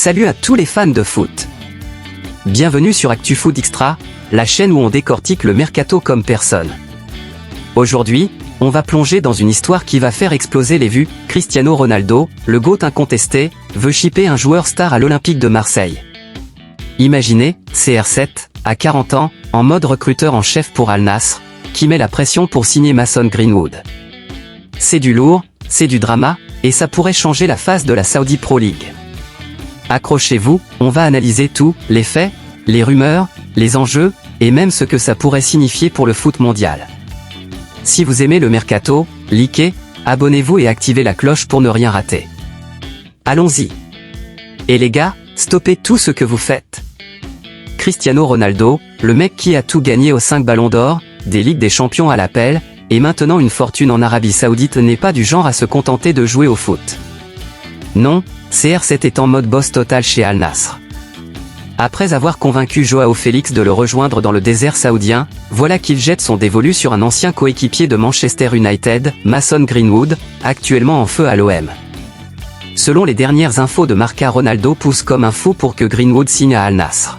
Salut à tous les fans de foot. Bienvenue sur ActuFoot Extra, la chaîne où on décortique le mercato comme personne. Aujourd'hui, on va plonger dans une histoire qui va faire exploser les vues. Cristiano Ronaldo, le GOAT incontesté, veut shipper un joueur star à l'Olympique de Marseille. Imaginez, CR7, à 40 ans, en mode recruteur en chef pour Al Nassr, qui met la pression pour signer Mason Greenwood. C'est du lourd, c'est du drama, et ça pourrait changer la face de la Saudi Pro League. Accrochez-vous, on va analyser tout, les faits, les rumeurs, les enjeux, et même ce que ça pourrait signifier pour le foot mondial. Si vous aimez le mercato, likez, abonnez-vous et activez la cloche pour ne rien rater. Allons-y. Et les gars, stoppez tout ce que vous faites. Cristiano Ronaldo, le mec qui a tout gagné aux 5 ballons d'or, des Ligues des Champions à l'appel, et maintenant une fortune en Arabie Saoudite n'est pas du genre à se contenter de jouer au foot. Non, CR7 est en mode boss total chez Al Nassr. Après avoir convaincu Joao Félix de le rejoindre dans le désert saoudien, voilà qu'il jette son dévolu sur un ancien coéquipier de Manchester United, Mason Greenwood, actuellement en feu à l'OM. Selon les dernières infos de Marca, Ronaldo pousse comme un fou pour que Greenwood signe à Al Nassr.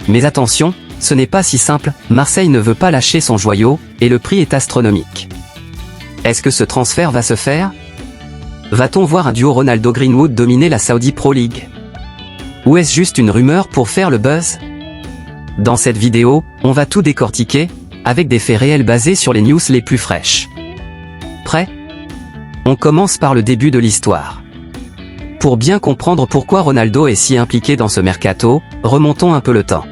Mais attention, ce n'est pas si simple, Marseille ne veut pas lâcher son joyau, et le prix est astronomique. Est-ce que ce transfert va se faire ? Va-t-on voir un duo Ronaldo-Greenwood dominer la Saudi Pro League ? Ou est-ce juste une rumeur pour faire le buzz ? Dans cette vidéo, on va tout décortiquer, avec des faits réels basés sur les news les plus fraîches. Prêt ? On commence par le début de l'histoire. Pour bien comprendre pourquoi Ronaldo est si impliqué dans ce mercato, remontons un peu le temps.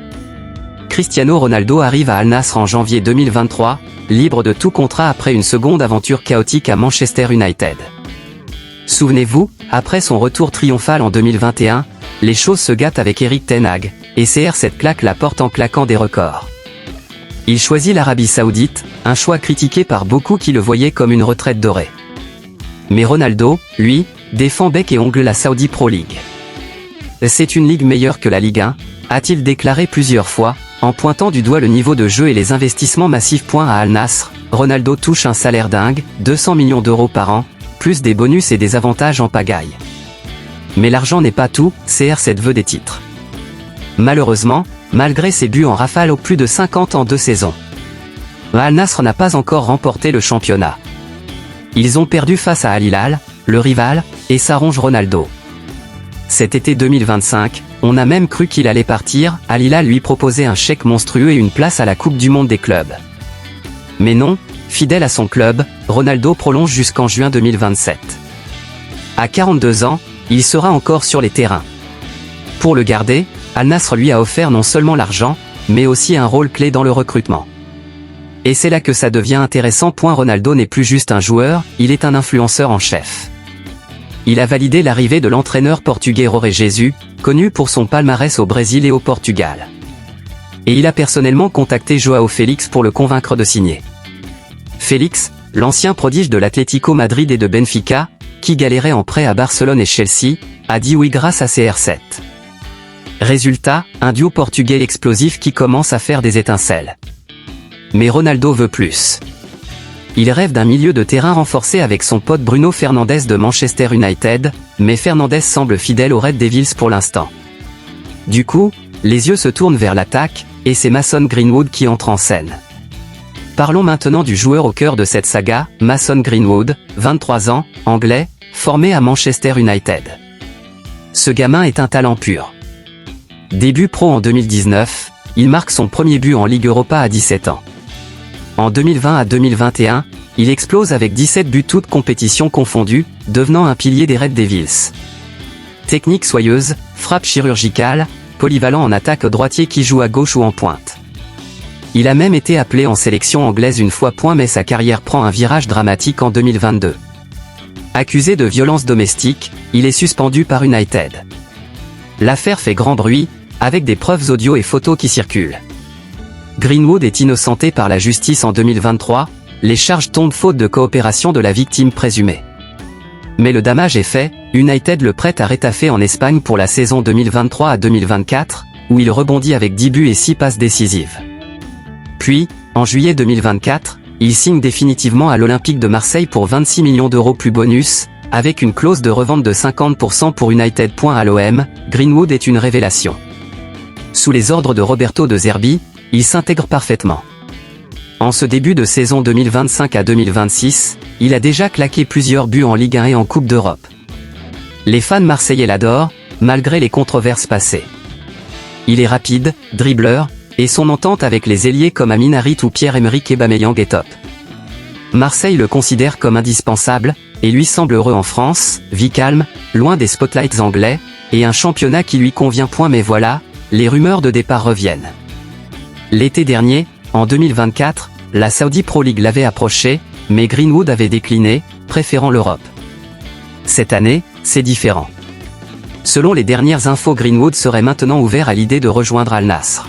Cristiano Ronaldo arrive à Al Nassr en janvier 2023, libre de tout contrat après une seconde aventure chaotique à Manchester United. Souvenez-vous, après son retour triomphal en 2021, les choses se gâtent avec Erik ten Hag, et CR7 claque la porte en claquant des records. Il choisit l'Arabie Saoudite, un choix critiqué par beaucoup qui le voyaient comme une retraite dorée. Mais Ronaldo, lui, défend bec et ongle la Saudi Pro League. C'est une ligue meilleure que la Ligue 1, a-t-il déclaré plusieurs fois, en pointant du doigt le niveau de jeu et les investissements massifs. À Al Nassr, Ronaldo touche un salaire dingue, 200 millions d'euros par an, plus des bonus et des avantages en pagaille. Mais l'argent n'est pas tout, CR7 veut des titres. Malheureusement, malgré ses buts en rafale aux plus de 50 en 2 saisons, Al Nassr n'a pas encore remporté le championnat. Ils ont perdu face à Al Hilal, le rival, et ça ronge Ronaldo. Cet été 2025, on a même cru qu'il allait partir, Al Hilal lui proposait un chèque monstrueux et une place à la Coupe du Monde des clubs. Mais non, fidèle à son club, Ronaldo prolonge jusqu'en juin 2027. À 42 ans, il sera encore sur les terrains. Pour le garder, Al Nassr lui a offert non seulement l'argent, mais aussi un rôle clé dans le recrutement. Et c'est là que ça devient intéressant. Ronaldo n'est plus juste un joueur, il est un influenceur en chef. Il a validé l'arrivée de l'entraîneur portugais Jorge Jesus, connu pour son palmarès au Brésil et au Portugal. Et il a personnellement contacté Joao Félix pour le convaincre de signer. Félix, l'ancien prodige de l'Atlético Madrid et de Benfica, qui galérait en prêt à Barcelone et Chelsea, a dit oui grâce à CR7. Résultat, un duo portugais explosif qui commence à faire des étincelles. Mais Ronaldo veut plus. Il rêve d'un milieu de terrain renforcé avec son pote Bruno Fernandes de Manchester United, mais Fernandes semble fidèle aux Red Devils pour l'instant. Du coup, les yeux se tournent vers l'attaque, et c'est Mason Greenwood qui entre en scène. Parlons maintenant du joueur au cœur de cette saga, Mason Greenwood, 23 ans, anglais, formé à Manchester United. Ce gamin est un talent pur. Début pro en 2019, il marque son premier but en Ligue Europa à 17 ans. En 2020 à 2021, il explose avec 17 buts toutes compétitions confondues, devenant un pilier des Red Devils. Technique soyeuse, frappe chirurgicale, polyvalent en attaque droitier qui joue à gauche ou en pointe. Il a même été appelé en sélection anglaise une fois. Mais sa carrière prend un virage dramatique en 2022. Accusé de violence domestique, il est suspendu par United. L'affaire fait grand bruit, avec des preuves audio et photos qui circulent. Greenwood est innocenté par la justice en 2023, les charges tombent faute de coopération de la victime présumée. Mais le damage est fait, United le prête à Retafe en Espagne pour la saison 2023 à 2024, où il rebondit avec 10 buts et 6 passes décisives. Puis, en juillet 2024, il signe définitivement à l'Olympique de Marseille pour 26 millions d'euros plus bonus, avec une clause de revente de 50% pour United. À l'OM, Greenwood est une révélation. Sous les ordres de Roberto De Zerbi, il s'intègre parfaitement. En ce début de saison 2025 à 2026, il a déjà claqué plusieurs buts en Ligue 1 et en Coupe d'Europe. Les fans marseillais l'adorent, malgré les controverses passées. Il est rapide, dribbleur, et son entente avec les ailiers comme Amin Harit ou Pierre-Emerick Aubameyang est top. Marseille le considère comme indispensable, et lui semble heureux en France, vie calme, loin des spotlights anglais, et un championnat qui lui convient. Mais voilà, les rumeurs de départ reviennent. L'été dernier, en 2024, la Saudi Pro League l'avait approché, mais Greenwood avait décliné, préférant l'Europe. Cette année, c'est différent. Selon les dernières infos, Greenwood serait maintenant ouvert à l'idée de rejoindre Al Nassr.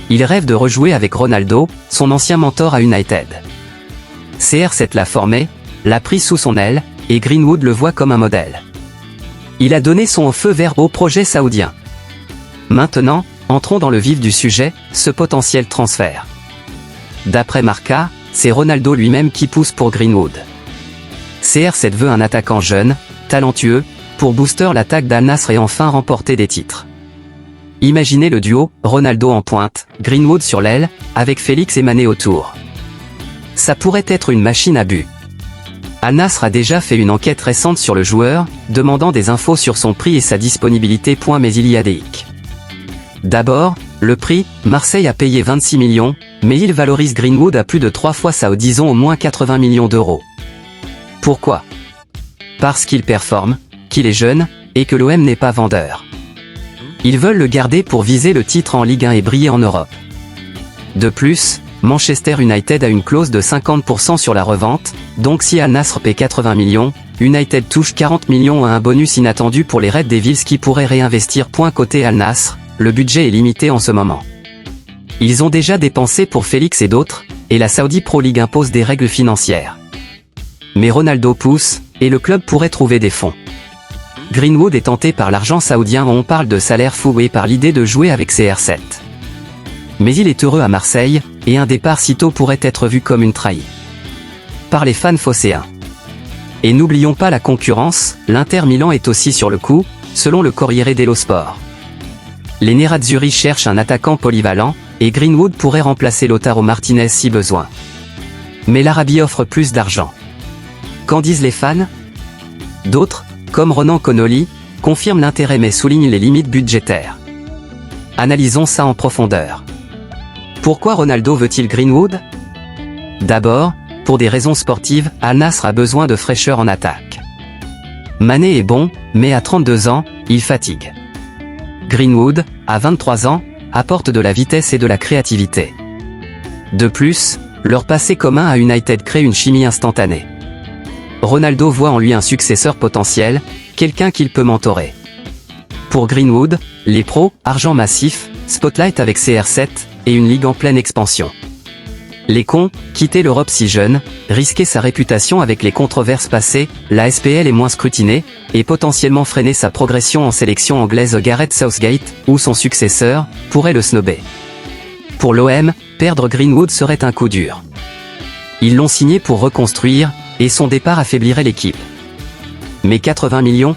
Il rêve de rejouer avec Ronaldo, son ancien mentor à United. CR7 l'a formé, l'a pris sous son aile, et Greenwood le voit comme un modèle. Il a donné son feu vert au projet saoudien. Maintenant, entrons dans le vif du sujet, ce potentiel transfert. D'après Marca, c'est Ronaldo lui-même qui pousse pour Greenwood. CR7 veut un attaquant jeune, talentueux, pour booster l'attaque d'Al Nassr et enfin remporter des titres. Imaginez le duo, Ronaldo en pointe, Greenwood sur l'aile, avec Félix et Mané autour. Ça pourrait être une machine à but. Al Nassr a déjà fait une enquête récente sur le joueur, demandant des infos sur son prix et sa disponibilité. Mais il y a des hicks. D'abord, le prix, Marseille a payé 26 millions, mais il valorise Greenwood à plus de 3 fois ça, ou disons au moins 80 millions d'euros. Pourquoi? Parce qu'il performe, qu'il est jeune, et que l'OM n'est pas vendeur. Ils veulent le garder pour viser le titre en Ligue 1 et briller en Europe. De plus, Manchester United a une clause de 50% sur la revente, donc si Al Nassr paie 80 millions, United touche 40 millions à un bonus inattendu pour les Red Devils qui pourraient réinvestir. Côté Al Nassr, le budget est limité en ce moment. Ils ont déjà dépensé pour Félix et d'autres, et la Saudi Pro League impose des règles financières. Mais Ronaldo pousse, et le club pourrait trouver des fonds. Greenwood est tenté par l'argent saoudien. On parle de salaire fou et par l'idée de jouer avec CR7. Mais il est heureux à Marseille, et un départ si tôt pourrait être vu comme une trahie par les fans phocéens. Et n'oublions pas la concurrence, l'Inter Milan est aussi sur le coup, selon le Corriere dello Sport. Les Nerazzurri cherchent un attaquant polyvalent, et Greenwood pourrait remplacer Lautaro Martinez si besoin. Mais l'Arabie offre plus d'argent. Qu'en disent les fans? D'autres, comme Ronan Connolly, confirment l'intérêt mais soulignent les limites budgétaires. Analysons ça en profondeur. Pourquoi Ronaldo veut-il Greenwood? D'abord, pour des raisons sportives, Al Nassr a besoin de fraîcheur en attaque. Mané est bon, mais à 32 ans, il fatigue. Greenwood, à 23 ans, apporte de la vitesse et de la créativité. De plus, leur passé commun à United crée une chimie instantanée. Ronaldo voit en lui un successeur potentiel, quelqu'un qu'il peut mentorer. Pour Greenwood, les pros, argent massif, spotlight avec CR7, et une ligue en pleine expansion. Les cons, quitter l'Europe si jeune, risquer sa réputation avec les controverses passées, la SPL est moins scrutinée, et potentiellement freiner sa progression en sélection anglaise. Gareth Southgate, ou son successeur, pourrait le snobber. Pour l'OM, perdre Greenwood serait un coup dur. Ils l'ont signé pour reconstruire, et son départ affaiblirait l'équipe. Mais 80 millions?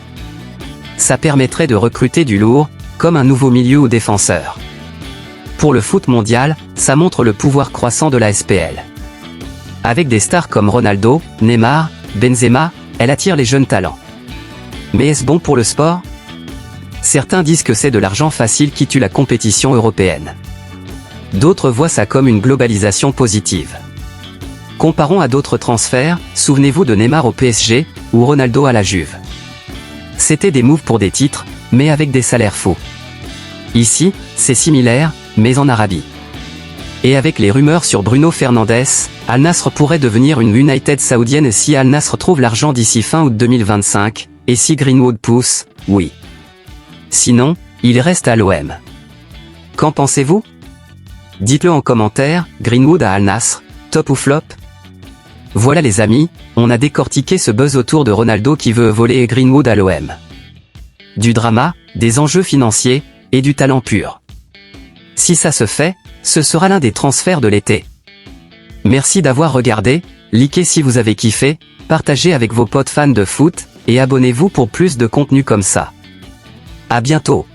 Ça permettrait de recruter du lourd, comme un nouveau milieu ou défenseur. Pour le foot mondial, ça montre le pouvoir croissant de la SPL. Avec des stars comme Ronaldo, Neymar, Benzema, elle attire les jeunes talents. Mais est-ce bon pour le sport? Certains disent que c'est de l'argent facile qui tue la compétition européenne. D'autres voient ça comme une globalisation positive. Comparons à d'autres transferts, souvenez-vous de Neymar au PSG, ou Ronaldo à la Juve. C'était des moves pour des titres, mais avec des salaires fous. Ici, c'est similaire, mais en Arabie. Et avec les rumeurs sur Bruno Fernandes, Al Nassr pourrait devenir une United saoudienne si Al Nassr trouve l'argent d'ici fin août 2025, et si Greenwood pousse, oui. Sinon, il reste à l'OM. Qu'en pensez-vous? Dites-le en commentaire, Greenwood à Al Nassr, top ou flop? Voilà les amis, on a décortiqué ce buzz autour de Ronaldo qui veut voler Greenwood à l'OM. Du drama, des enjeux financiers, et du talent pur. Si ça se fait, ce sera l'un des transferts de l'été. Merci d'avoir regardé, Likez si vous avez kiffé, partagez avec vos potes fans de foot, et abonnez-vous pour plus de contenu comme ça. À bientôt.